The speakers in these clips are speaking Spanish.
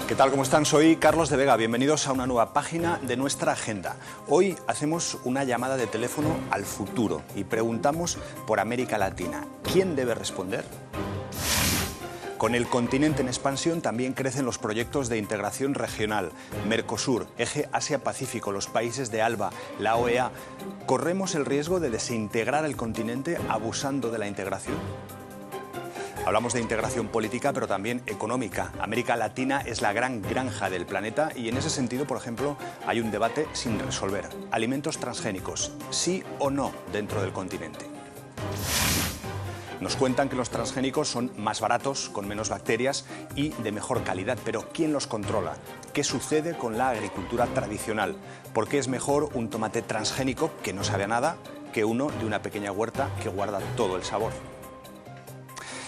¿Qué tal? ¿Cómo están? Soy Carlos de Vega. Bienvenidos a una nueva página de nuestra agenda. Hoy hacemos una llamada de teléfono al futuro y preguntamos por América Latina. ¿Quién debe responder? Con el continente en expansión también crecen los proyectos de integración regional. Mercosur, Eje Asia-Pacífico, los países de ALBA, la OEA. ¿Corremos el riesgo de desintegrar el continente abusando de la integración? Hablamos de integración política, pero también económica. América Latina es la gran granja del planeta y en ese sentido, por ejemplo, hay un debate sin resolver. Alimentos transgénicos, sí o no dentro del continente. Nos cuentan que los transgénicos son más baratos, con menos bacterias y de mejor calidad. Pero ¿quién los controla? ¿Qué sucede con la agricultura tradicional? ¿Por qué es mejor un tomate transgénico que no sabe a nada que uno de una pequeña huerta que guarda todo el sabor?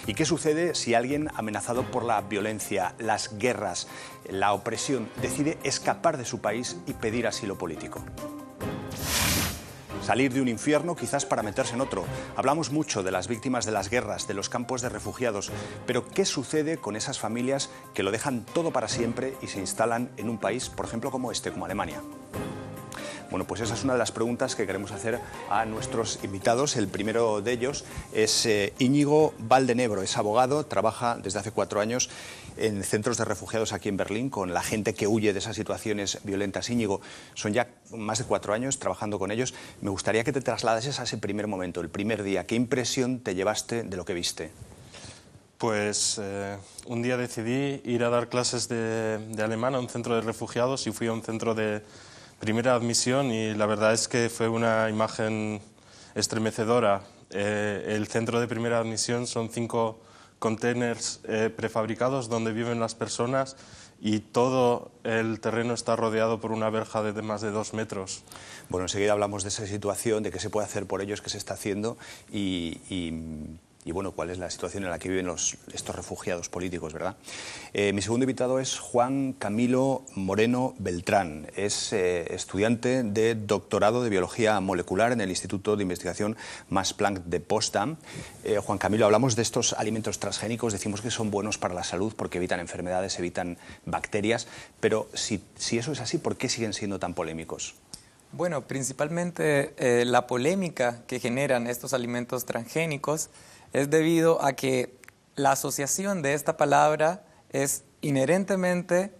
¿Y qué sucede si alguien amenazado por la violencia, las guerras, la opresión, decide escapar de su país y pedir asilo político? Salir de un infierno quizás para meterse en otro. Hablamos mucho de las víctimas de las guerras, de los campos de refugiados, pero ¿qué sucede con esas familias que lo dejan todo para siempre y se instalan en un país, por ejemplo, como este, como Alemania? Bueno, pues esa es una de las preguntas que queremos hacer a nuestros invitados. El primero de ellos es Íñigo Valdenebro, es abogado, trabaja desde hace 4 años en centros de refugiados aquí en Berlín con la gente que huye de esas situaciones violentas. Íñigo, son ya más de 4 años trabajando con ellos. Me gustaría que te trasladases a ese primer momento, el primer día. ¿Qué impresión te llevaste de lo que viste? Pues un día decidí ir a dar clases de alemán a un centro de refugiados y fui a un centro de primera admisión y la verdad es que fue una imagen estremecedora. El centro de primera admisión son 5 containers prefabricados donde viven las personas y todo el terreno está rodeado por una verja de más de 2 metros. Bueno, enseguida hablamos de esa situación, de qué se puede hacer por ellos, qué se está haciendo y bueno, cuál es la situación en la que viven estos refugiados políticos, ¿verdad? Mi segundo invitado es Juan Camilo Moreno Beltrán. Es estudiante de doctorado de Biología Molecular en el Instituto de Investigación Max Planck de Potsdam. Juan Camilo, hablamos de estos alimentos transgénicos, decimos que son buenos para la salud porque evitan enfermedades, evitan bacterias, pero si eso es así, ¿por qué siguen siendo tan polémicos? Bueno, principalmente la polémica que generan estos alimentos transgénicos es debido a que la asociación de esta palabra es inherentemente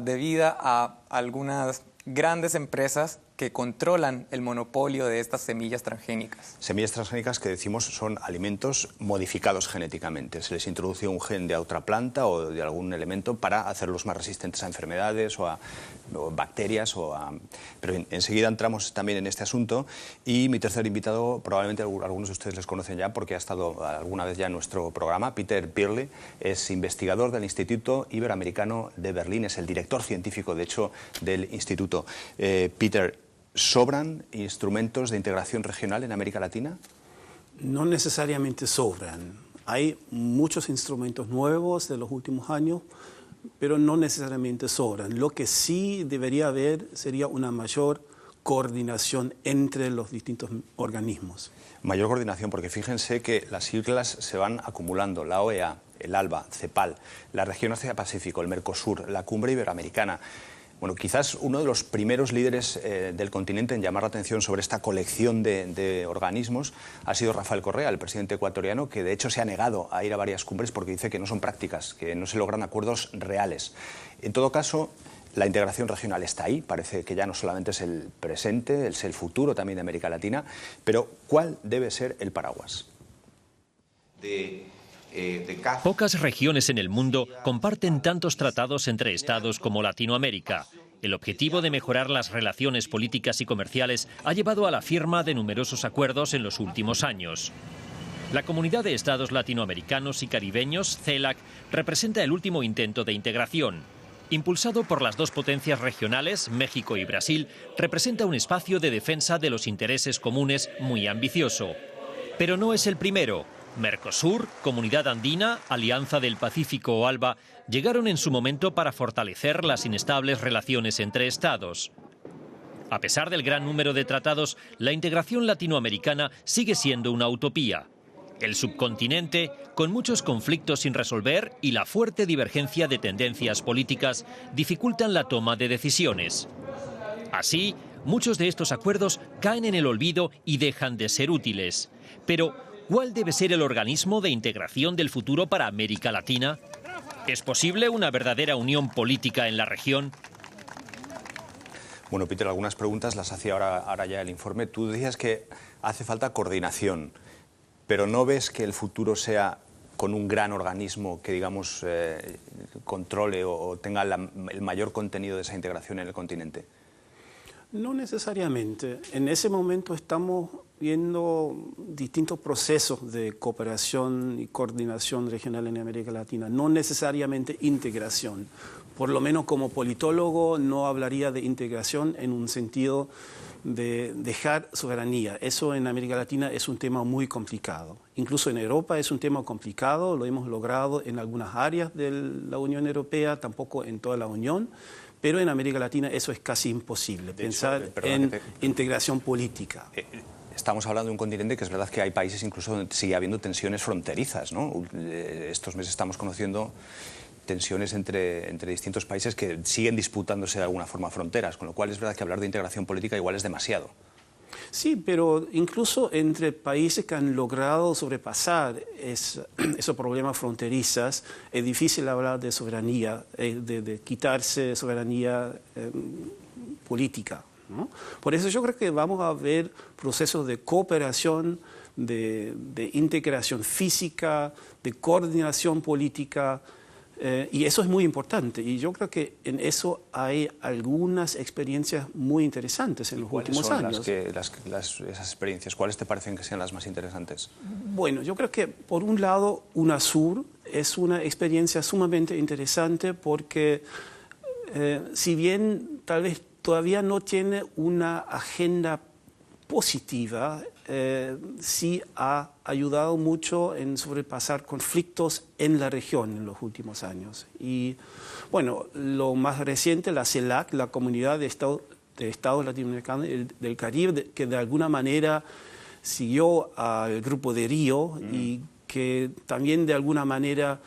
debida a algunas grandes empresas que controlan el monopolio de estas semillas transgénicas. Semillas transgénicas que decimos son alimentos modificados genéticamente. Se les introduce un gen de otra planta o de algún elemento para hacerlos más resistentes a enfermedades o a bacterias. Pero bien, enseguida entramos también en este asunto. Y mi tercer invitado, probablemente algunos de ustedes les conocen ya porque ha estado alguna vez ya en nuestro programa, Peter Birle, es investigador del Instituto Iberoamericano de Berlín, es el director científico, de hecho, del instituto. Peter, ¿sobran instrumentos de integración regional en América Latina? No necesariamente sobran. Hay muchos instrumentos nuevos de los últimos años, pero no necesariamente sobran. Lo que sí debería haber sería una mayor coordinación entre los distintos organismos. Mayor coordinación, porque fíjense que las siglas se van acumulando. La OEA, el ALBA, CEPAL, la región Asia-Pacífico, el Mercosur, la Cumbre Iberoamericana. Bueno, quizás uno de los primeros líderes del continente en llamar la atención sobre esta colección de organismos ha sido Rafael Correa, el presidente ecuatoriano, que de hecho se ha negado a ir a varias cumbres porque dice que no son prácticas, que no se logran acuerdos reales. En todo caso, la integración regional está ahí, parece que ya no solamente es el presente, es el futuro también de América Latina, pero ¿cuál debe ser el paraguas? Pocas regiones en el mundo comparten tantos tratados entre estados como Latinoamérica. El objetivo de mejorar las relaciones políticas y comerciales ha llevado a la firma de numerosos acuerdos en los últimos años. La Comunidad de Estados Latinoamericanos y Caribeños, CELAC, representa el último intento de integración. Impulsado por las 2 potencias regionales, México y Brasil, representa un espacio de defensa de los intereses comunes muy ambicioso. Pero no es el primero. Mercosur, Comunidad Andina, Alianza del Pacífico o ALBA llegaron en su momento para fortalecer las inestables relaciones entre estados. A pesar del gran número de tratados, la integración latinoamericana sigue siendo una utopía. El subcontinente, con muchos conflictos sin resolver y la fuerte divergencia de tendencias políticas, dificultan la toma de decisiones. Así, muchos de estos acuerdos caen en el olvido y dejan de ser útiles. Pero, ¿cuál debe ser el organismo de integración del futuro para América Latina? ¿Es posible una verdadera unión política en la región? Bueno, Peter, algunas preguntas las hacía ahora ya el informe. Tú decías que hace falta coordinación, pero ¿no ves que el futuro sea con un gran organismo que, digamos, controle o tenga el mayor contenido de esa integración en el continente? No necesariamente. En ese momento estamos viendo distintos procesos de cooperación y coordinación regional en América Latina, no necesariamente integración. Por lo menos como politólogo no hablaría de integración en un sentido de dejar soberanía. Eso en América Latina es un tema muy complicado. Incluso en Europa es un tema complicado, lo hemos logrado en algunas áreas de la Unión Europea, tampoco en toda la Unión. Pero en América Latina eso es casi imposible, pensar en integración política. Estamos hablando de un continente que es verdad que hay países incluso donde sigue habiendo tensiones fronterizas, ¿no? Estos meses estamos conociendo tensiones entre distintos países que siguen disputándose de alguna forma fronteras, con lo cual es verdad que hablar de integración política igual es demasiado. Sí, pero incluso entre países que han logrado sobrepasar esos problemas fronterizos, es difícil hablar de soberanía, de quitarse soberanía política, ¿no? Por eso yo creo que vamos a ver procesos de cooperación, de integración física, de coordinación política, y eso es muy importante. Y yo creo que en eso hay algunas experiencias muy interesantes en los últimos años. Esas experiencias, ¿cuáles te parecen que sean las más interesantes? Bueno, yo creo que por un lado UNASUR es una experiencia sumamente interesante porque si bien tal vez todavía no tiene una agenda positiva, sí ha ayudado mucho en sobrepasar conflictos en la región en los últimos años. Y bueno, lo más reciente, la CELAC, la Comunidad de Estados Latinoamericanos del Caribe, que de alguna manera siguió al Grupo de Río y que también de alguna manera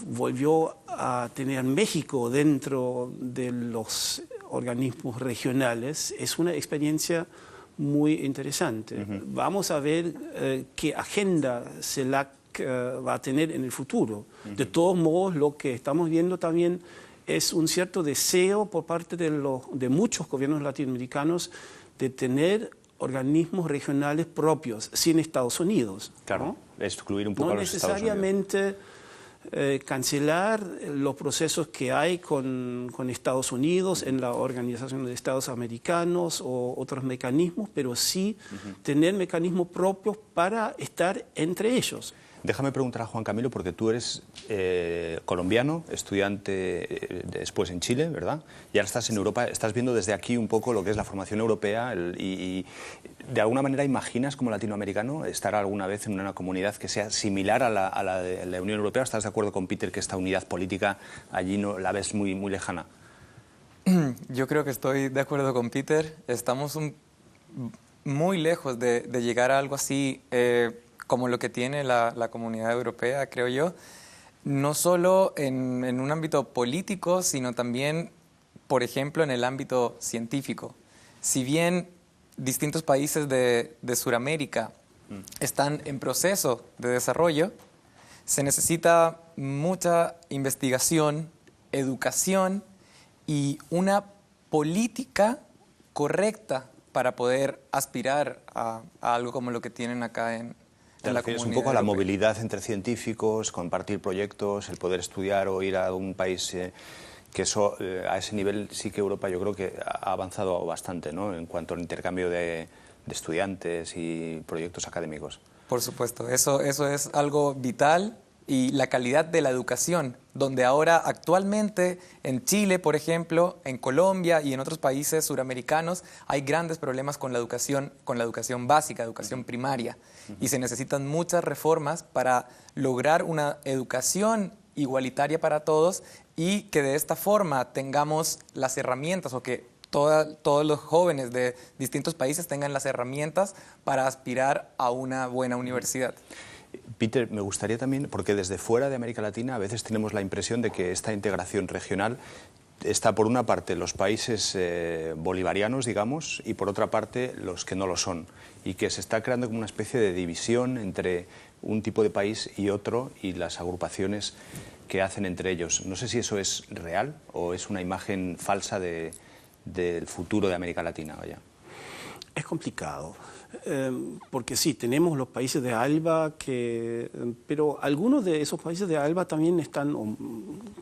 volvió a tener México dentro de los organismos regionales, es una experiencia muy interesante. Vamos a ver qué agenda CELAC va a tener en el futuro. De todos modos, lo que estamos viendo también es un cierto deseo por parte de muchos gobiernos latinoamericanos de tener organismos regionales propios, sin Estados Unidos. Claro, ¿no? Excluir un poco a los Estados Unidos. No necesariamente cancelar los procesos que hay con Estados Unidos en la Organización de Estados Americanos o otros mecanismos, pero sí tener mecanismos propios para estar entre ellos. Déjame preguntar a Juan Camilo, porque tú eres colombiano, estudiante después en Chile, ¿verdad? Y ahora estás en Europa, estás viendo desde aquí un poco lo que es la formación europea y ¿de alguna manera imaginas como latinoamericano estar alguna vez en una comunidad que sea similar a la de la Unión Europea? ¿Estás de acuerdo con Peter que esta unidad política allí no la ves muy, muy lejana? Yo creo que estoy de acuerdo con Peter. Estamos muy lejos de llegar a algo así como lo que tiene la comunidad europea, creo yo, no solo en un ámbito político, sino también, por ejemplo, en el ámbito científico. Si bien distintos países de Sudamérica están en proceso de desarrollo, se necesita mucha investigación, educación y una política correcta para poder aspirar a algo como lo que tienen acá en la comunidad un poco a la europea. movilidad entre científicos, compartir proyectos, el poder estudiar o ir a un país que eso, a ese nivel sí que Europa yo creo que ha avanzado bastante, ¿no? En cuanto al intercambio de estudiantes y proyectos académicos. Por supuesto, eso es algo vital. Y la calidad de la educación, donde ahora actualmente en Chile, por ejemplo, en Colombia y en otros países suramericanos hay grandes problemas con la educación básica, educación primaria, y se necesitan muchas reformas para lograr una educación igualitaria para todos y que de esta forma tengamos las herramientas o que todos los jóvenes de distintos países tengan las herramientas para aspirar a una buena universidad. Peter, me gustaría también, porque desde fuera de América Latina a veces tenemos la impresión de que esta integración regional está por una parte los países bolivarianos, digamos, y por otra parte los que no lo son, y que se está creando como una especie de división entre un tipo de país y otro y las agrupaciones que hacen entre ellos. No sé si eso es real o es una imagen falsa del futuro de América Latina. Vaya. Es complicado. Porque sí, tenemos los países de ALBA, pero algunos de esos países de ALBA también están, o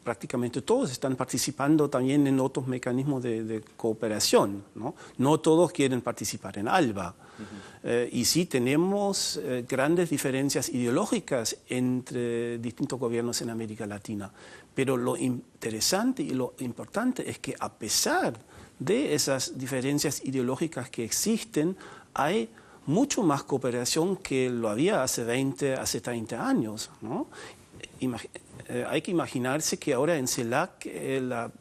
prácticamente todos están participando también en otros mecanismos de cooperación, ¿no? No todos quieren participar en ALBA. Y sí tenemos grandes diferencias ideológicas entre distintos gobiernos en América Latina. Pero lo interesante y lo importante es que a pesar de esas diferencias ideológicas que existen, hay mucho más cooperación que lo había hace 20, hace 30 años, ¿no? Hay que imaginarse que ahora en CELAC la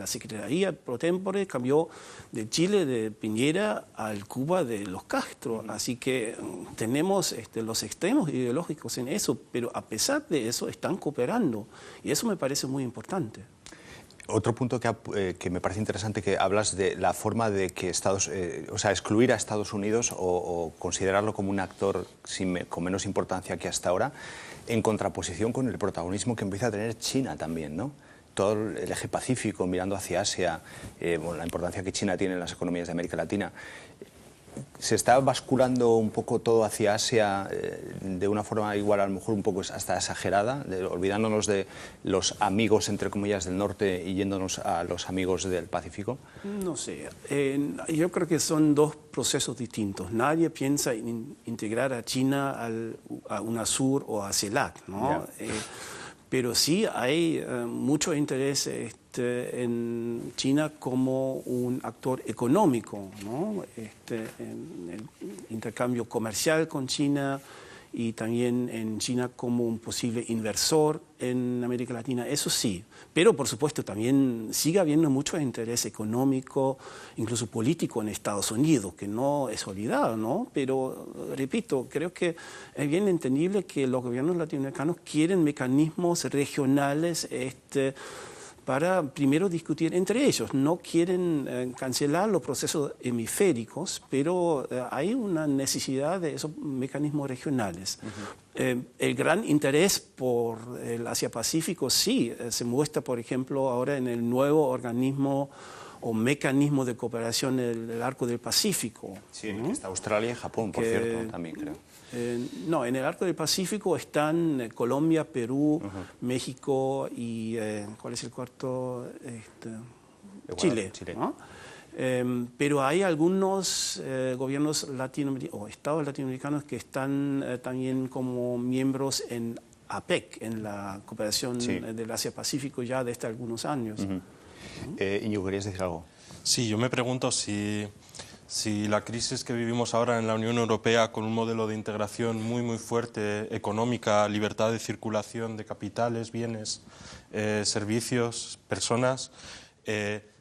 Secretaría pro tempore cambió de Chile, de Piñera, al Cuba de los Castro. Así que tenemos los extremos ideológicos en eso, pero a pesar de eso están cooperando. Y eso me parece muy importante. Otro punto que me parece interesante, que hablas de la forma de que excluir a Estados Unidos o considerarlo como un actor con menos importancia que hasta ahora, en contraposición con el protagonismo que empieza a tener China también, ¿no? Todo el eje pacífico, mirando hacia Asia, la importancia que China tiene en las economías de América Latina. ¿Se está basculando un poco todo hacia Asia de una forma igual a lo mejor un poco hasta exagerada, olvidándonos de los amigos, entre comillas, del norte y yéndonos a los amigos del Pacífico? No sé, yo creo que son dos procesos distintos. Nadie piensa en integrar a China a UNASUR o a CELAC, ¿no? Yeah. Pero sí hay mucho interés en China como un actor económico, ¿no? En el intercambio comercial con China y también en China como un posible inversor en América Latina, eso sí. Pero por supuesto también sigue habiendo mucho interés económico, incluso político en Estados Unidos, que no es olvidado, ¿no? Pero repito, creo que es bien entendible que los gobiernos latinoamericanos quieren mecanismos regionales para primero discutir entre ellos. No quieren cancelar los procesos hemisféricos, pero hay una necesidad de esos mecanismos regionales. El gran interés por el Asia-Pacífico sí se muestra, por ejemplo, ahora en el nuevo organismo o mecanismo de cooperación del Arco del Pacífico. Sí, ¿no? Está Australia y Japón, por cierto, también creo. No, en el Arco del Pacífico están Colombia, Perú, México y ¿cuál es el cuarto? Chile. ¿No? Pero hay algunos gobiernos latinoamericanos o estados latinoamericanos que están también como miembros en APEC, en la cooperación del Asia-Pacífico ya desde algunos años. Íñigo, ¿querías decir algo? Sí, yo me pregunto si la crisis que vivimos ahora en la Unión Europea, con un modelo de integración muy fuerte, económica, libertad de circulación de capitales, bienes, servicios, personas,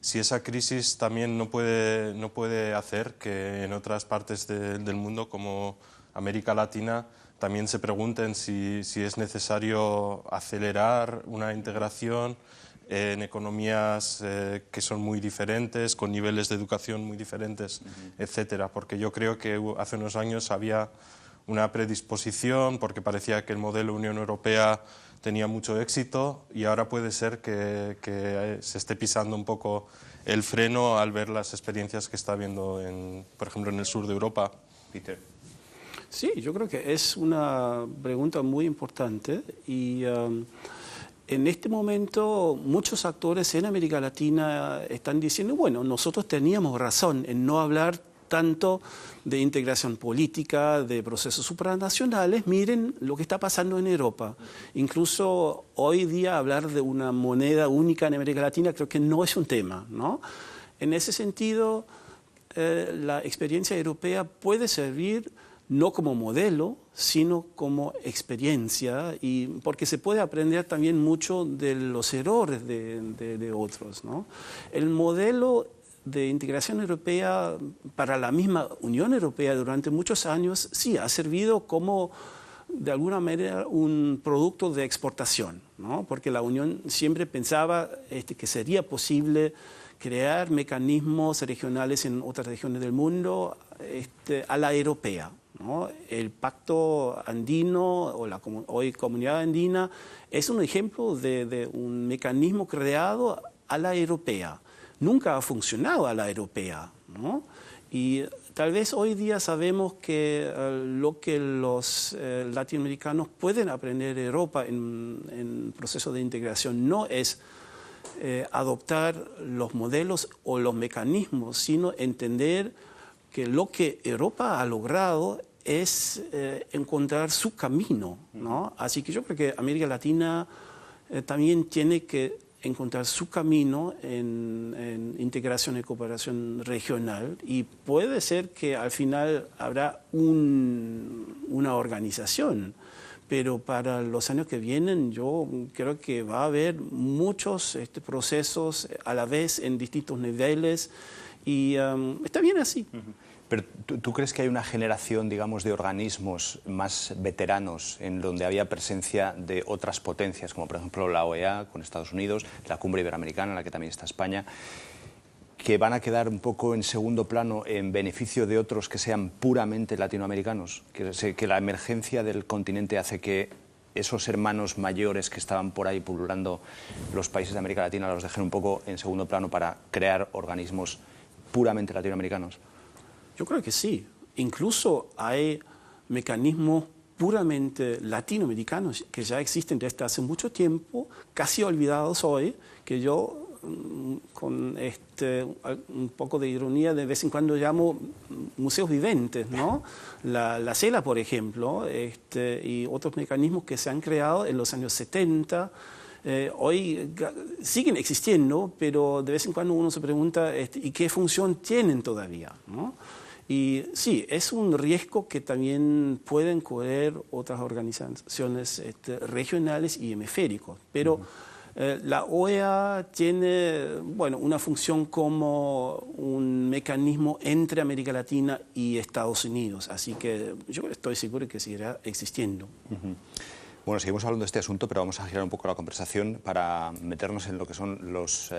si esa crisis también no puede hacer que en otras partes del mundo, como América Latina, también se pregunten si es necesario acelerar una integración en economías que son muy diferentes, con niveles de educación muy diferentes, etcétera. Porque yo creo que hace unos años había una predisposición porque parecía que el modelo Unión Europea tenía mucho éxito y ahora puede ser que se esté pisando un poco el freno al ver las experiencias que está habiendo, por ejemplo, en el sur de Europa. Peter. Sí, yo creo que es una pregunta muy importante y en este momento muchos actores en América Latina están diciendo, bueno, nosotros teníamos razón en no hablar tanto de integración política, de procesos supranacionales. Miren lo que está pasando en Europa. Incluso hoy día hablar de una moneda única en América Latina creo que no es un tema, ¿no? En ese sentido, la experiencia europea puede servir no como modelo, sino como experiencia, y porque se puede aprender también mucho de los errores de otros, ¿no? El modelo de integración europea para la misma Unión Europea durante muchos años sí ha servido como de alguna manera un producto de exportación, ¿no? Porque la Unión siempre pensaba que sería posible crear mecanismos regionales en otras regiones del mundo a la europea, ¿no? El Pacto Andino o la hoy Comunidad Andina es un ejemplo de un mecanismo creado a la europea. Nunca ha funcionado a la europea, ¿no? Y tal vez hoy día sabemos que lo que los latinoamericanos pueden aprender de Europa en proceso de integración no es adoptar los modelos o los mecanismos, sino entender que lo que Europa ha logrado es encontrar su camino, ¿no? Así que yo creo que América Latina también tiene que encontrar su camino en integración y cooperación regional, y puede ser que al final habrá una organización, pero para los años que vienen yo creo que va a haber muchos procesos a la vez en distintos niveles, y está bien así. Pero ¿tú crees que hay una generación, digamos, de organismos más veteranos en donde había presencia de otras potencias, como por ejemplo la OEA con Estados Unidos, la Cumbre Iberoamericana, en la que también está España, que van a quedar un poco en segundo plano en beneficio de otros que sean puramente latinoamericanos? Que la emergencia del continente hace que esos hermanos mayores que estaban por ahí pululando los países de América Latina los dejen un poco en segundo plano para crear organismos puramente latinoamericanos. Yo creo que sí. Incluso hay mecanismos puramente latinoamericanos que ya existen desde hace mucho tiempo, casi olvidados hoy, que yo con un poco de ironía de vez en cuando llamo museos viventes, ¿no? La CELA, por ejemplo, y otros mecanismos que se han creado en los años 70, hoy siguen existiendo, pero de vez en cuando uno se pregunta ¿y qué función tienen todavía, ¿no? Y sí, es un riesgo que también pueden correr otras organizaciones regionales y hemisféricos, pero la OEA tiene, bueno, una función como un mecanismo entre América Latina y Estados Unidos, así que yo estoy seguro que seguirá existiendo. Bueno, seguimos hablando de este asunto, pero vamos a girar un poco la conversación para meternos en lo que son los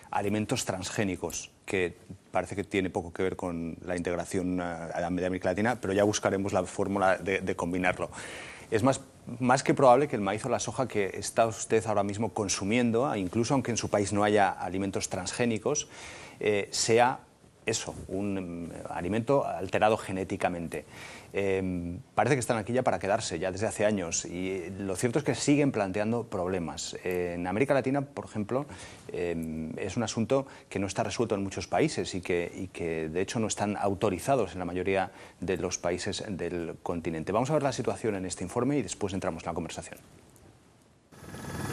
alimentos transgénicos, que parece que tiene poco que ver con la integración de América Latina, pero ya buscaremos la fórmula de combinarlo. Es más que probable que el maíz o la soja que está usted ahora mismo consumiendo, incluso aunque en su país no haya alimentos transgénicos, sea eso, un alimento alterado genéticamente. Parece que están aquí ya para quedarse, ya desde hace años, y lo cierto es que siguen planteando problemas. En América Latina, por ejemplo, es un asunto que no está resuelto en muchos países y que de hecho no están autorizados en la mayoría de los países del continente. Vamos a ver la situación en este informe y después entramos en la conversación.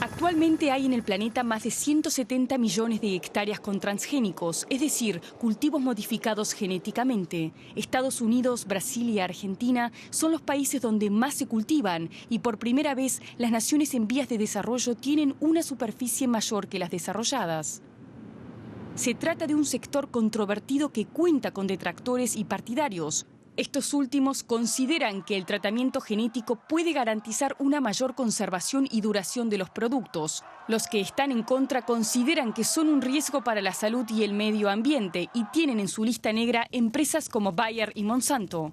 Actualmente hay en el planeta más de 170 millones de hectáreas con transgénicos, es decir, cultivos modificados genéticamente. Estados Unidos, Brasil y Argentina son los países donde más se cultivan, y por primera vez las naciones en vías de desarrollo tienen una superficie mayor que las desarrolladas. Se trata de un sector controvertido que cuenta con detractores y partidarios. Estos últimos consideran que el tratamiento genético puede garantizar una mayor conservación y duración de los productos. Los que están en contra consideran que son un riesgo para la salud y el medio ambiente y tienen en su lista negra empresas como Bayer y Monsanto.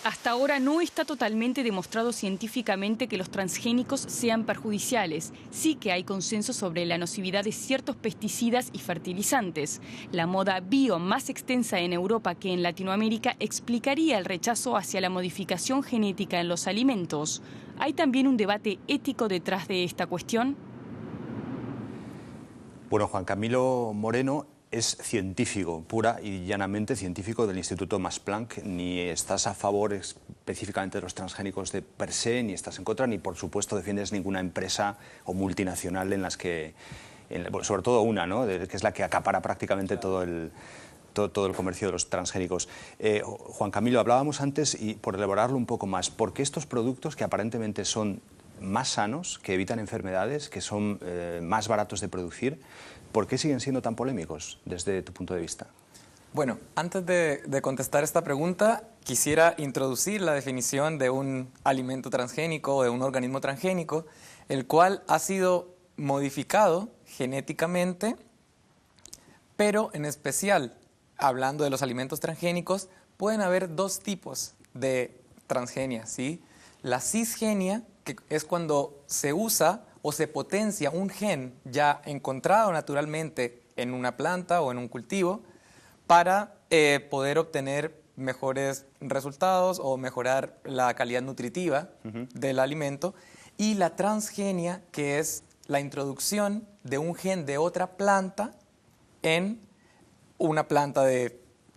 Hasta ahora no está totalmente demostrado científicamente que los transgénicos sean perjudiciales. Sí que hay consenso sobre la nocividad de ciertos pesticidas y fertilizantes. La moda bio más extensa en Europa que en Latinoamérica explicaría el rechazo hacia la modificación genética en los alimentos. ¿Hay también un debate ético detrás de esta cuestión? Bueno, Juan Camilo Moreno es científico, pura y llanamente científico del Instituto Max Planck. Ni estás a favor específicamente de los transgénicos de per se, ni estás en contra, ni por supuesto defiendes ninguna empresa o multinacional en las que, sobre todo una, ¿no?, que es la que acapara prácticamente todo el comercio de los transgénicos. Juan Camilo, hablábamos antes, y por elaborarlo un poco más, ¿por qué estos productos que aparentemente son más sanos, que evitan enfermedades, que son más baratos de producir, ¿por qué siguen siendo tan polémicos desde tu punto de vista? Bueno, antes de contestar esta pregunta, quisiera introducir la definición de un alimento transgénico o de un organismo transgénico, el cual ha sido modificado genéticamente, pero en especial, hablando de los alimentos transgénicos, pueden haber dos tipos de transgenia, ¿sí? La cisgenia, que es cuando se usa o se potencia un gen ya encontrado naturalmente en una planta o en un cultivo para poder obtener mejores resultados o mejorar la calidad nutritiva del alimento. Y la transgenia, que es la introducción de un gen de otra planta en una planta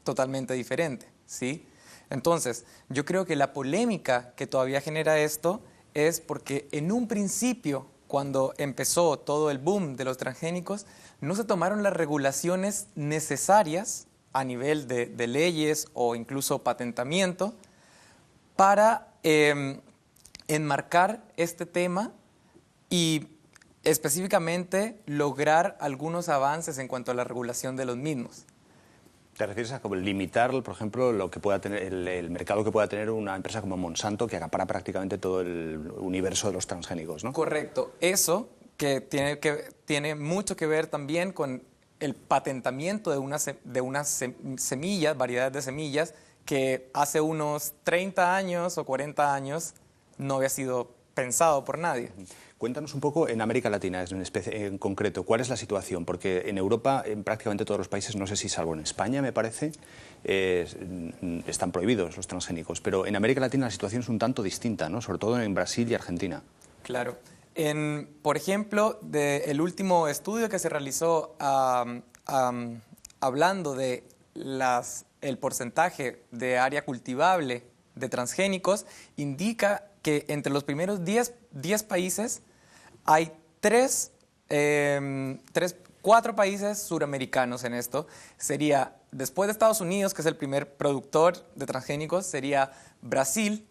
totalmente diferente, ¿sí? Entonces, yo creo que la polémica que todavía genera esto es porque en un principio, cuando empezó todo el boom de los transgénicos, no se tomaron las regulaciones necesarias a nivel de leyes o incluso patentamiento para enmarcar este tema y específicamente lograr algunos avances en cuanto a la regulación de los mismos. ¿Te refieres a como limitar, por ejemplo, lo que pueda tener el mercado que pueda tener una empresa como Monsanto, que acapara prácticamente todo el universo de los transgénicos, ¿no? Correcto. Eso que tiene mucho que ver también con el patentamiento de unas semillas, variedades de semillas, que hace unos 30 años o 40 años no había sido pensado por nadie. Cuéntanos un poco en América Latina en concreto, ¿cuál es la situación? Porque en Europa, en prácticamente todos los países, no sé si salvo en España, me parece, están prohibidos los transgénicos, pero en América Latina la situación es un tanto distinta, ¿no? Sobre todo en Brasil y Argentina. Claro. Por ejemplo, el último estudio que se realizó hablando de el porcentaje de área cultivable de transgénicos, indica que entre los primeros 10 países hay 4 países suramericanos en esto. Sería, después de Estados Unidos, que es el primer productor de transgénicos, sería Brasil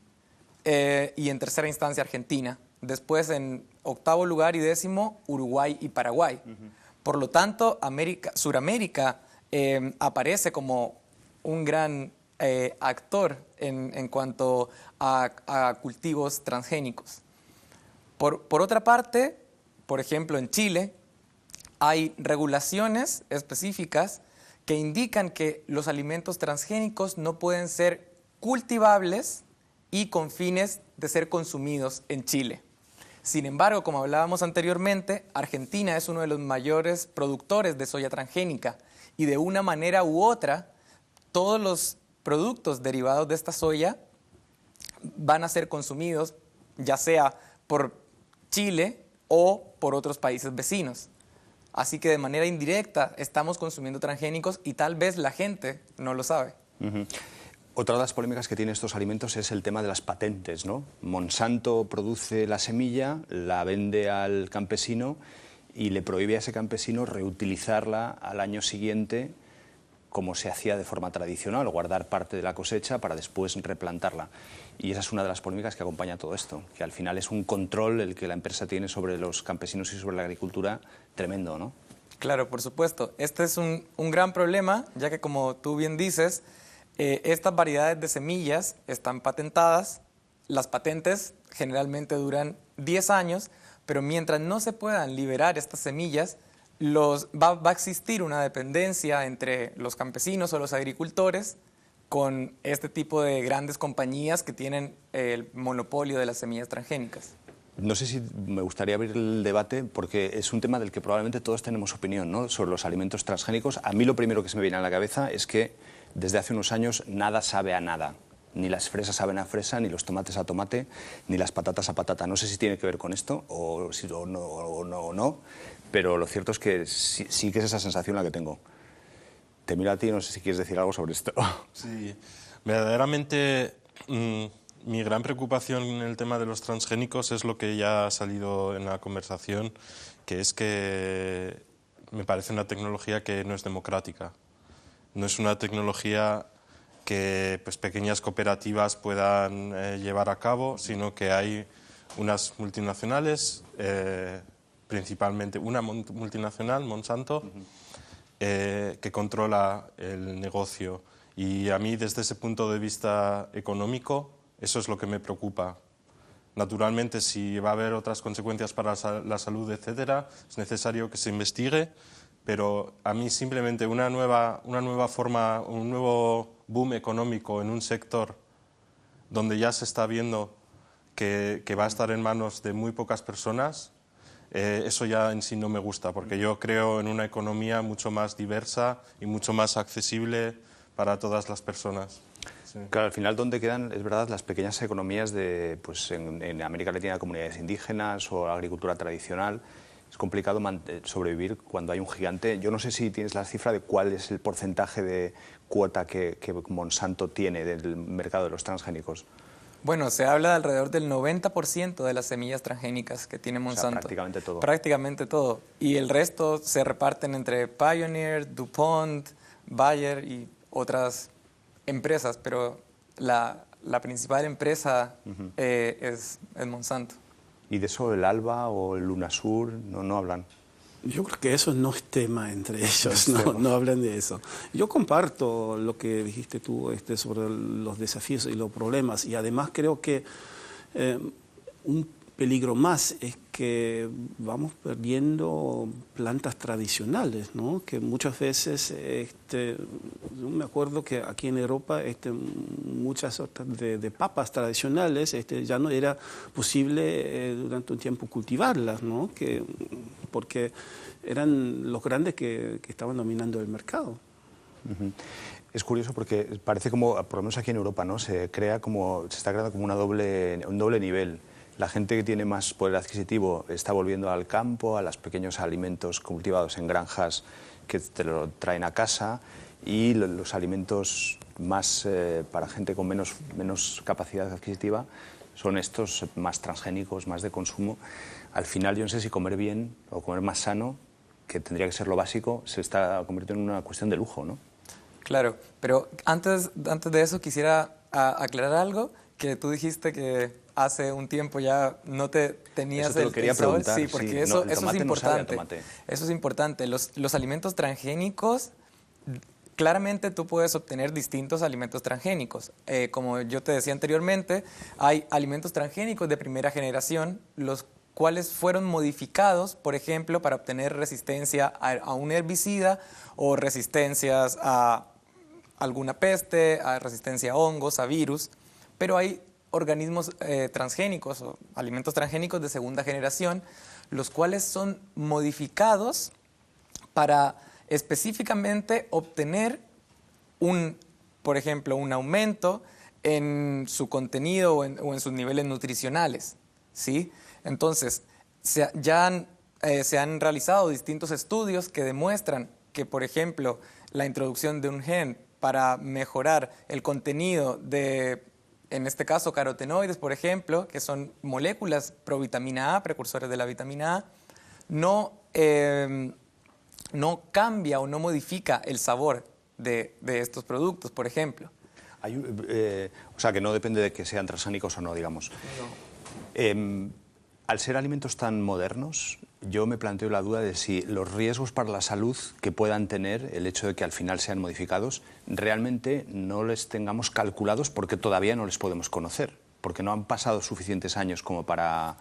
y en tercera instancia Argentina. Después, en octavo lugar y 10º, Uruguay y Paraguay. Por lo tanto, Suramérica aparece como un gran actor en cuanto a cultivos transgénicos. Por otra parte, por ejemplo, en Chile hay regulaciones específicas que indican que los alimentos transgénicos no pueden ser cultivables y con fines de ser consumidos en Chile. Sin embargo, como hablábamos anteriormente, Argentina es uno de los mayores productores de soya transgénica y de una manera u otra, todos los productos derivados de esta soya van a ser consumidos, ya sea por Chile o por otros países vecinos. Así que de manera indirecta estamos consumiendo transgénicos y tal vez la gente no lo sabe. Otra de las polémicas que tienen estos alimentos es el tema de las patentes, ¿no? Monsanto produce la semilla, la vende al campesino y le prohíbe a ese campesino reutilizarla al año siguiente como se hacía de forma tradicional, guardar parte de la cosecha para después replantarla. Y esa es una de las polémicas que acompaña todo esto, que al final es un control el que la empresa tiene sobre los campesinos y sobre la agricultura tremendo, ¿no? Claro, por supuesto. Este es un gran problema, ya que como tú bien dices, estas variedades de semillas están patentadas. Las patentes generalmente duran 10 años, pero mientras no se puedan liberar estas semillas, va a existir una dependencia entre los campesinos o los agricultores con este tipo de grandes compañías que tienen el monopolio de las semillas transgénicas. No sé si me gustaría abrir el debate porque es un tema del que probablemente todos tenemos opinión, ¿no? Sobre los alimentos transgénicos. A mí lo primero que se me viene a la cabeza es que desde hace unos años nada sabe a nada. Ni las fresas saben a fresa, ni los tomates a tomate, ni las patatas a patata. No sé si tiene que ver con esto o no, pero lo cierto es que sí que es esa sensación la que tengo. Te miro a ti, no sé si quieres decir algo sobre esto. Sí, verdaderamente mi gran preocupación en el tema de los transgénicos es lo que ya ha salido en la conversación, que es que me parece una tecnología que no es democrática. No es una tecnología que pues, pequeñas cooperativas puedan llevar a cabo, sino que hay unas multinacionales, principalmente una multinacional, Monsanto, que controla el negocio. Y a mí, desde ese punto de vista económico, eso es lo que me preocupa. Naturalmente, si va a haber otras consecuencias para la salud, etcétera, es necesario que se investigue, pero a mí simplemente una nueva forma, un nuevo boom económico en un sector donde ya se está viendo que va a estar en manos de muy pocas personas, eso ya en sí no me gusta, porque yo creo en una economía mucho más diversa y mucho más accesible para todas las personas. Sí. Claro, al final, ¿dónde quedan, es verdad, las pequeñas economías de, pues, en América Latina, comunidades indígenas o agricultura tradicional? Es complicado sobrevivir cuando hay un gigante. Yo no sé si tienes la cifra de cuál es el porcentaje de cuota que Monsanto tiene del mercado de los transgénicos. Bueno, se habla de alrededor del 90% de las semillas transgénicas que tiene Monsanto. O sea, prácticamente todo. Prácticamente todo. Y el resto se reparten entre Pioneer, DuPont, Bayer y otras empresas, pero la principal empresa es Monsanto. ¿Y de eso el ALBA o el UNASUR no hablan? Yo creo que eso no es tema entre ellos, no hablan de eso. Yo comparto lo que dijiste tú sobre los desafíos y los problemas, y además creo que un peligro más es que vamos perdiendo plantas tradicionales, ¿no? Que muchas veces, yo me acuerdo que aquí en Europa muchas sortas de papas tradicionales ya no era posible durante un tiempo cultivarlas, ¿no? Porque eran los grandes que estaban dominando el mercado. Uh-huh. Es curioso porque parece como, por lo menos aquí en Europa, ¿no? Se está creando como un doble nivel. La gente que tiene más poder adquisitivo está volviendo al campo, a los pequeños alimentos cultivados en granjas que te lo traen a casa, y los alimentos más para gente con menos capacidad adquisitiva son estos más transgénicos, más de consumo. Al final, yo no sé si comer bien o comer más sano, que tendría que ser lo básico, se está convirtiendo en una cuestión de lujo, ¿no? Claro, pero antes de eso quisiera aclarar algo, que tú dijiste que hace un tiempo ya no tenías eso te lo quería preguntar. Sí, porque sí, eso es importante. No sabe a tomate. Eso es importante. Los alimentos transgénicos, claramente tú puedes obtener distintos alimentos transgénicos. Como yo te decía anteriormente, hay alimentos transgénicos de primera generación, los cuales fueron modificados, por ejemplo, para obtener resistencia a un herbicida o resistencias a alguna peste, a resistencia a hongos, a virus, pero hay organismos transgénicos o alimentos transgénicos de segunda generación, los cuales son modificados para específicamente obtener por ejemplo, un aumento en su contenido o en sus niveles nutricionales, ¿sí? Entonces, se han realizado distintos estudios que demuestran que, por ejemplo, la introducción de un gen para mejorar el contenido de, en este caso, carotenoides, por ejemplo, que son moléculas provitamina A, precursores de la vitamina A, no cambia o no modifica el sabor de estos productos, por ejemplo. O sea, que no depende de que sean transgénicos o no, digamos. No. Al ser alimentos tan modernos, yo me planteo la duda de si los riesgos para la salud que puedan tener el hecho de que al final sean modificados, realmente no les tengamos calculados porque todavía no les podemos conocer, porque no han pasado suficientes años como para...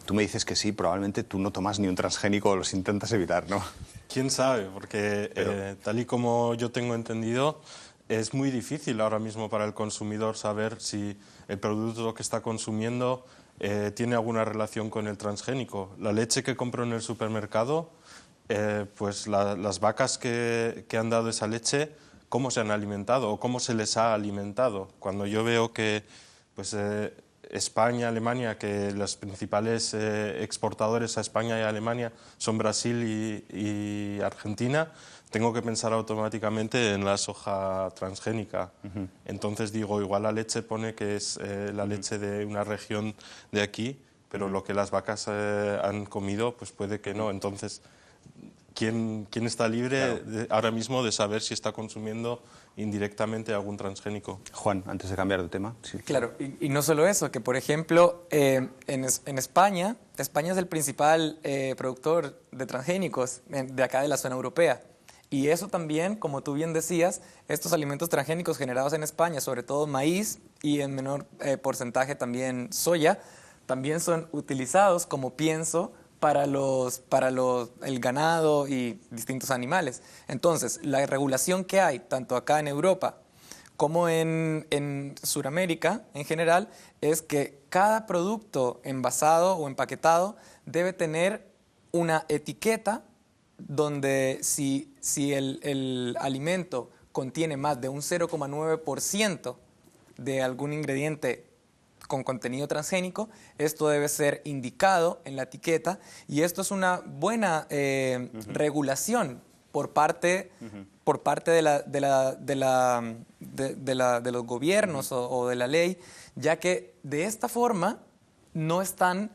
Tú me dices que sí, probablemente tú no tomas ni un transgénico o los intentas evitar, ¿no? ¿Quién sabe? Porque tal y como yo tengo entendido, es muy difícil ahora mismo para el consumidor saber si el producto que está consumiendo tiene alguna relación con el transgénico. La leche que compro en el supermercado, pues las vacas que han dado esa leche, ¿cómo se han alimentado o cómo se les ha alimentado? Cuando yo veo que pues, España, Alemania, que los principales exportadores a España y a Alemania son Brasil y Argentina, tengo que pensar automáticamente en la soja transgénica. Uh-huh. Entonces digo, igual la leche pone que es la leche de una región de aquí, pero lo que las vacas han comido, pues puede que no. Entonces, ¿quién está libre ahora mismo de saber si está consumiendo indirectamente algún transgénico? Juan, antes de cambiar de tema. Sí. Claro, y no solo eso, que por ejemplo, en España es el principal productor de transgénicos de acá de la zona europea. Y eso también, como tú bien decías, estos alimentos transgénicos generados en España, sobre todo maíz y en menor porcentaje también soya, también son utilizados como pienso para el ganado y distintos animales. Entonces, la regulación que hay, tanto acá en Europa como en Sudamérica en general, es que cada producto envasado o empaquetado debe tener una etiqueta donde si el alimento contiene más de un 0,9% de algún ingrediente con contenido transgénico, esto debe ser indicado en la etiqueta, y esto es una buena regulación por parte de los gobiernos o de la ley, ya que de esta forma no están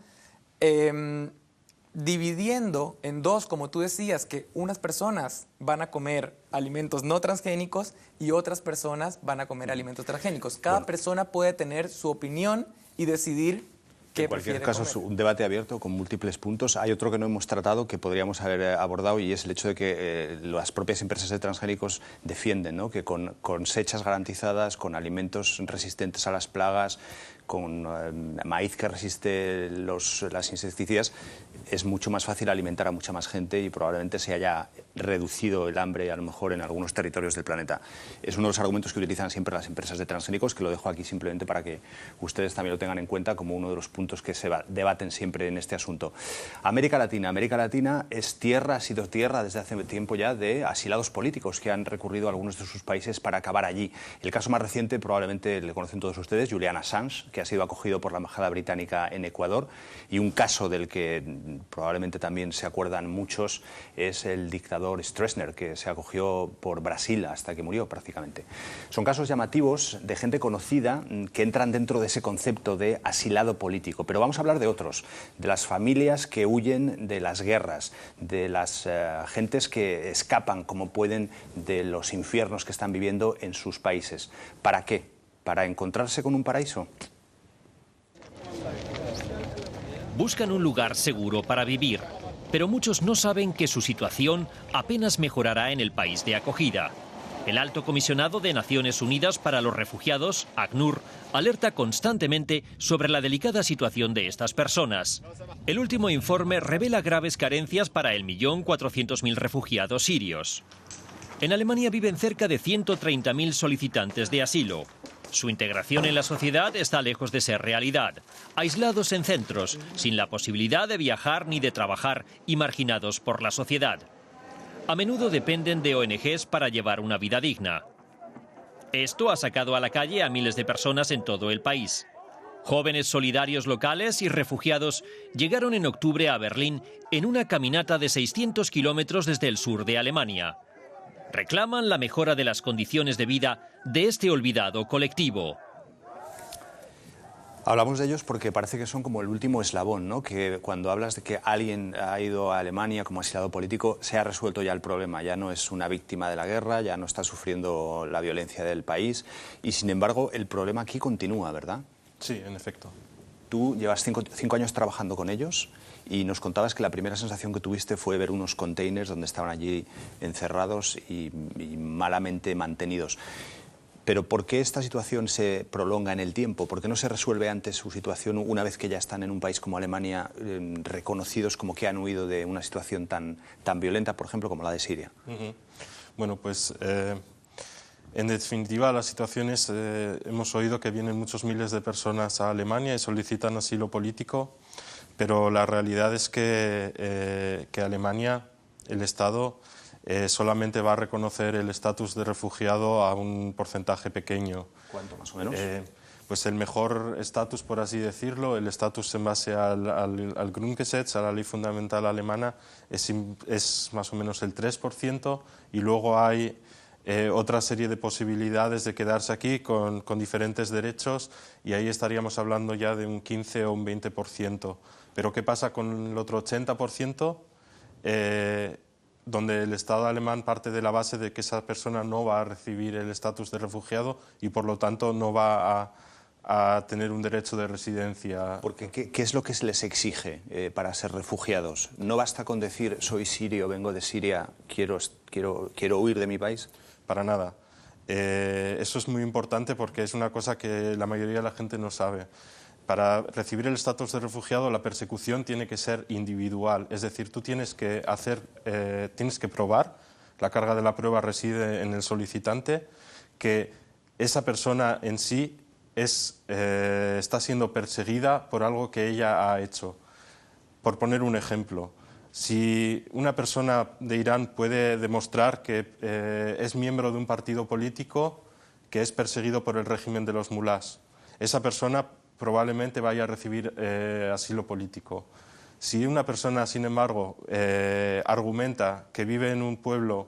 dividiendo en dos, como tú decías, que unas personas van a comer alimentos no transgénicos y otras personas van a comer alimentos transgénicos. Cada persona puede tener su opinión y decidir qué prefiere En cualquier caso, es un debate abierto con múltiples puntos. Hay otro que no hemos tratado que podríamos haber abordado, y es el hecho de que las propias empresas de transgénicos defienden, ¿no?, que con cosechas garantizadas, con alimentos resistentes a las plagas, con maíz que resiste las insecticidas, es mucho más fácil alimentar a mucha más gente y probablemente se haya reducido el hambre a lo mejor en algunos territorios del planeta. Es uno de los argumentos que utilizan siempre las empresas de transgénicos, que lo dejo aquí simplemente para que ustedes también lo tengan en cuenta como uno de los puntos que se debaten siempre en este asunto. América Latina es tierra, ha sido tierra desde hace tiempo ya de asilados políticos que han recurrido a algunos de sus países para acabar allí. El caso más reciente probablemente le conocen todos ustedes, Julian Assange, que ha sido acogido por la Embajada Británica en Ecuador, y un caso del que probablemente también se acuerdan muchos es el dictador Stroessner, que se acogió por Brasil hasta que murió prácticamente. Son casos llamativos de gente conocida que entran dentro de ese concepto de asilado político, pero vamos a hablar de otros, de las familias que huyen de las guerras, de las gentes que escapan como pueden de los infiernos que están viviendo en sus países. ¿Para qué? ¿Para encontrarse con un paraíso? Buscan un lugar seguro para vivir, pero muchos no saben que su situación apenas mejorará en el país de acogida. El Alto Comisionado de Naciones Unidas para los Refugiados, ACNUR, alerta constantemente sobre la delicada situación de estas personas. El último informe revela graves carencias para el 1.400.000 refugiados sirios. En Alemania viven cerca de 130.000 solicitantes de asilo. Su integración en la sociedad está lejos de ser realidad, aislados en centros, sin la posibilidad de viajar ni de trabajar y marginados por la sociedad. A menudo dependen de ONGs para llevar una vida digna. Esto ha sacado a la calle a miles de personas en todo el país. Jóvenes solidarios locales y refugiados llegaron en octubre a Berlín en una caminata de 600 kilómetros desde el sur de Alemania. Reclaman la mejora de las condiciones de vida de este olvidado colectivo. Hablamos de ellos porque parece que son como el último eslabón, ¿no? Que cuando hablas de que alguien ha ido a Alemania como asilado político, se ha resuelto ya el problema, ya no es una víctima de la guerra, ya no está sufriendo la violencia del país, y sin embargo el problema aquí continúa, ¿verdad? Sí, en efecto. Tú llevas cinco años trabajando con ellos y nos contabas que la primera sensación que tuviste fue ver unos containers donde estaban allí encerrados y malamente mantenidos. Pero ¿por qué esta situación se prolonga en el tiempo? ¿Por qué no se resuelve antes su situación una vez que ya están en un país como Alemania reconocidos como que han huido de una situación tan violenta, por ejemplo, como la de Siria? Bueno, pues en definitiva la situación es, hemos oído que vienen muchos miles de personas a Alemania y solicitan asilo político, pero la realidad es que Alemania, el Estado, solamente va a reconocer el estatus de refugiado a un porcentaje pequeño. ¿Cuánto más o menos? Pues el mejor estatus, por así decirlo, el estatus en base al Grundgesetz, a la ley fundamental alemana, es más o menos el 3%, y luego hay otra serie de posibilidades de quedarse aquí con diferentes derechos, y ahí estaríamos hablando ya de un 15 o un 20%. Pero ¿qué pasa con el otro 80%? Donde el Estado alemán parte de la base de que esa persona no va a recibir el estatus de refugiado y por lo tanto no va a tener un derecho de residencia. Porque, ¿qué es lo que se les exige para ser refugiados? ¿No basta con decir soy sirio, vengo de Siria, quiero huir de mi país? Para nada. Eso es muy importante porque es una cosa que la mayoría de la gente no sabe. Para recibir el estatus de refugiado, la persecución tiene que ser individual. Es decir, tú tienes que probar, la carga de la prueba reside en el solicitante, que esa persona en sí está siendo perseguida por algo que ella ha hecho. Por poner un ejemplo, si una persona de Irán puede demostrar que es miembro de un partido político que es perseguido por el régimen de los mulás, esa persona probablemente vaya a recibir asilo político. Si una persona, sin embargo, argumenta que vive en un pueblo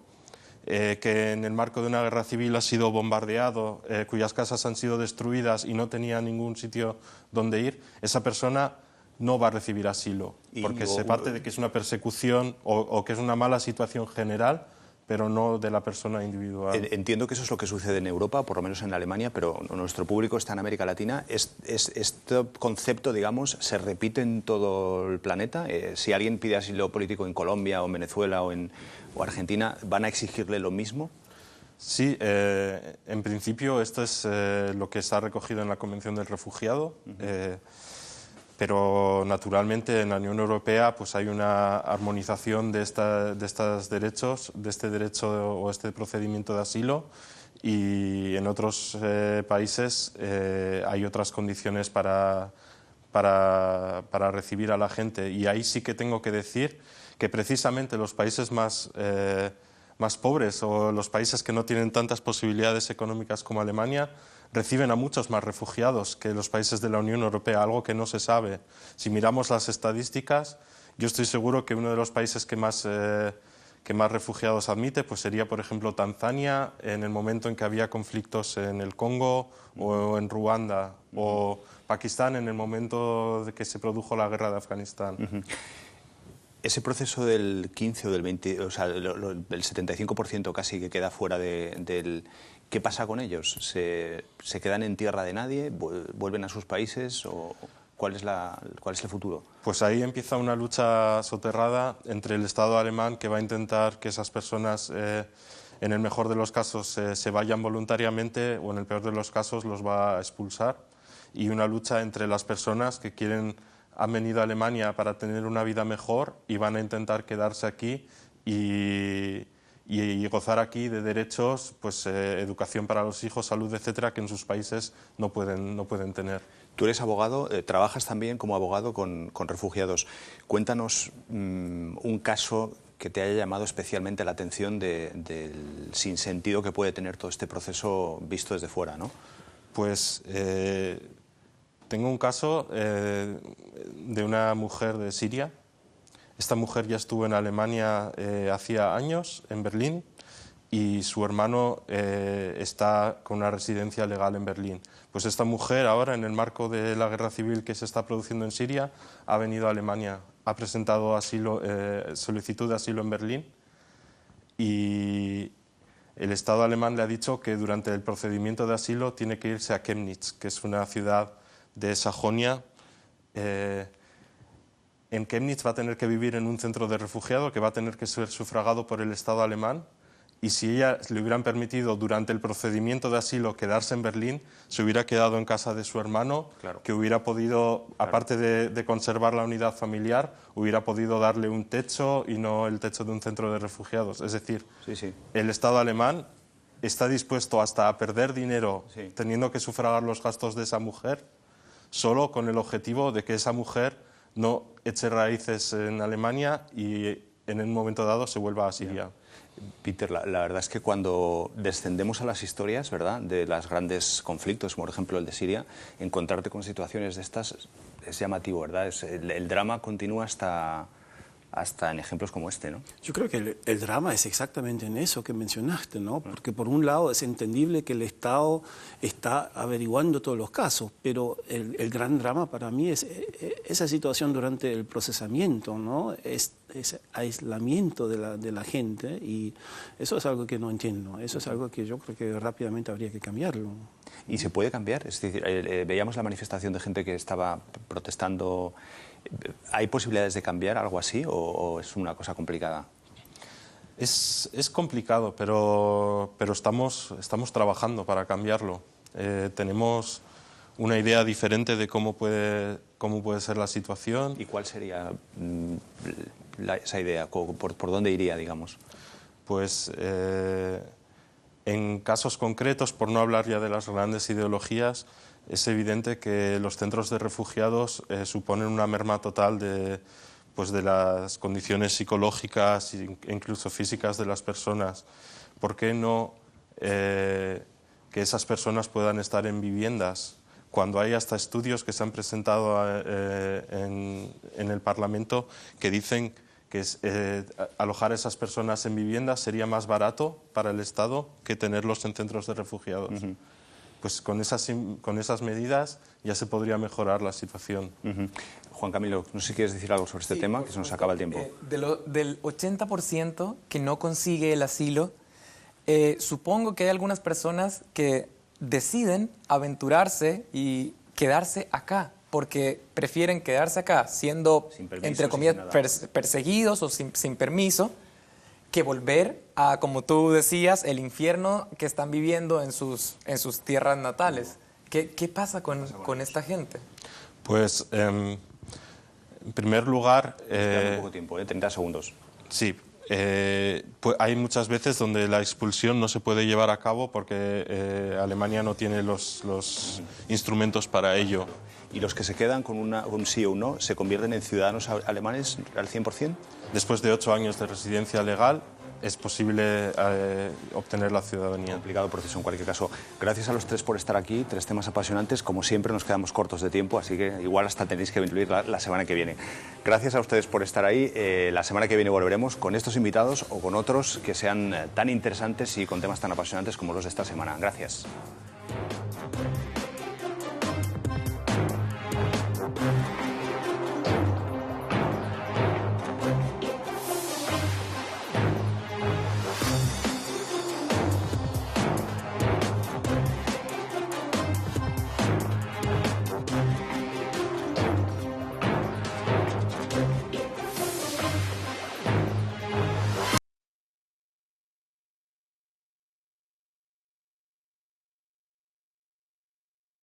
que en el marco de una guerra civil ha sido bombardeado, cuyas casas han sido destruidas y no tenía ningún sitio donde ir, esa persona no va a recibir asilo, porque se parte de que es una persecución o que es una mala situación general, pero no de la persona individual. Entiendo que eso es lo que sucede en Europa, por lo menos en Alemania, pero nuestro público está en América Latina. ¿Este concepto, digamos, se repite en todo el planeta? Si alguien pide asilo político en Colombia o en Venezuela o Argentina, ¿van a exigirle lo mismo? Sí, en principio esto es lo que está recogido en la Convención del Refugiado. Pero naturalmente en la Unión Europea pues hay una armonización de estos derechos, de este derecho o este procedimiento de asilo, y en otros países hay otras condiciones para recibir a la gente. Y ahí sí que tengo que decir que precisamente los países más pobres o los países que no tienen tantas posibilidades económicas como Alemania reciben a muchos más refugiados que los países de la Unión Europea, algo que no se sabe. Si miramos las estadísticas, yo estoy seguro que uno de los países que más refugiados admite pues sería, por ejemplo, Tanzania, en el momento en que había conflictos en el Congo o en Ruanda, o Pakistán en el momento de que se produjo la guerra de Afganistán. Ese proceso del 15 o del 20, o sea, del 75% casi que queda fuera del... ¿Qué pasa con ellos? ¿Se quedan en tierra de nadie? ¿Vuelven a sus países? ¿O cuál es el futuro? Pues ahí empieza una lucha soterrada entre el Estado alemán, que va a intentar que esas personas, en el mejor de los casos, se vayan voluntariamente, o en el peor de los casos los va a expulsar, y una lucha entre las personas que han venido a Alemania para tener una vida mejor y van a intentar quedarse aquí y gozar aquí de derechos, pues educación para los hijos, salud, etcétera, que en sus países no pueden tener. Tú eres abogado, trabajas también como abogado con refugiados. Cuéntanos un caso que te haya llamado especialmente la atención del sinsentido que puede tener todo este proceso visto desde fuera, ¿no? Pues tengo un caso de una mujer de Siria. Esta mujer ya estuvo en Alemania hacía años, en Berlín, y su hermano está con una residencia legal en Berlín. Pues esta mujer ahora, en el marco de la guerra civil que se está produciendo en Siria, ha venido a Alemania, ha presentado solicitud de asilo en Berlín, y el Estado alemán le ha dicho que durante el procedimiento de asilo tiene que irse a Chemnitz, que es una ciudad de Sajonia. En Chemnitz va a tener que vivir en un centro de refugiado que va a tener que ser sufragado por el Estado alemán, y si ella le hubieran permitido durante el procedimiento de asilo quedarse en Berlín, se hubiera quedado en casa de su hermano, claro, que hubiera podido, claro, aparte de conservar la unidad familiar, hubiera podido darle un techo y no el techo de un centro de refugiados. Es decir, el Estado alemán está dispuesto hasta a perder dinero teniendo que sufragar los gastos de esa mujer, solo con el objetivo de que esa mujer no eche raíces en Alemania y en un momento dado se vuelva a Siria. Peter, la verdad es que cuando descendemos a las historias, ¿verdad?, de los grandes conflictos, como por ejemplo el de Siria, encontrarte con situaciones de estas es llamativo, ¿verdad? El drama continúa hasta hasta en ejemplos como este, ¿no? Yo creo que el drama es exactamente en eso que mencionaste, ¿no? Porque por un lado es entendible que el Estado está averiguando todos los casos, pero el gran drama para mí es esa situación durante el procesamiento, ¿no? Ese aislamiento de la gente, y eso es algo que no entiendo, eso es algo que yo creo que rápidamente habría que cambiarlo. ¿Y se puede cambiar? Es decir, veíamos la manifestación de gente que estaba protestando. ¿Hay posibilidades de cambiar algo así o es una cosa complicada? Es complicado, pero estamos trabajando para cambiarlo. Tenemos una idea diferente de cómo puede ser la situación. ¿Y cuál sería esa idea? ¿Por dónde iría, digamos? Pues en casos concretos, por no hablar ya de las grandes ideologías, es evidente que los centros de refugiados suponen una merma total de las condiciones psicológicas e incluso físicas de las personas. ¿Por qué no que esas personas puedan estar en viviendas? Cuando hay hasta estudios que se han presentado en el Parlamento que dicen que alojar a esas personas en viviendas sería más barato para el Estado que tenerlos en centros de refugiados. Uh-huh. Pues con esas medidas ya se podría mejorar la situación. Uh-huh. Juan Camilo, no sé si quieres decir algo sobre este tema, que se nos acaba el tiempo. Del 80% que no consigue el asilo, supongo que hay algunas personas que deciden aventurarse y quedarse acá, porque prefieren quedarse acá siendo, entre comillas, perseguidos o sin permiso, que volver a, como tú decías, el infierno que están viviendo en sus tierras natales. ¿Qué pasa con esta gente? Pues, en primer lugar... un poco tiempo, 30 segundos. Sí. Pues hay muchas veces donde la expulsión no se puede llevar a cabo porque Alemania no tiene los instrumentos para ello. ¿Y los que se quedan con un sí o un no se convierten en ciudadanos alemanes al 100%? Después de 8 años de residencia legal es posible obtener la ciudadanía. Complicado proceso en cualquier caso. Gracias a los tres por estar aquí, 3 temas apasionantes. Como siempre nos quedamos cortos de tiempo, así que igual hasta tenéis que incluir la semana que viene. Gracias a ustedes por estar ahí. La semana que viene volveremos con estos invitados o con otros que sean tan interesantes y con temas tan apasionantes como los de esta semana. Gracias.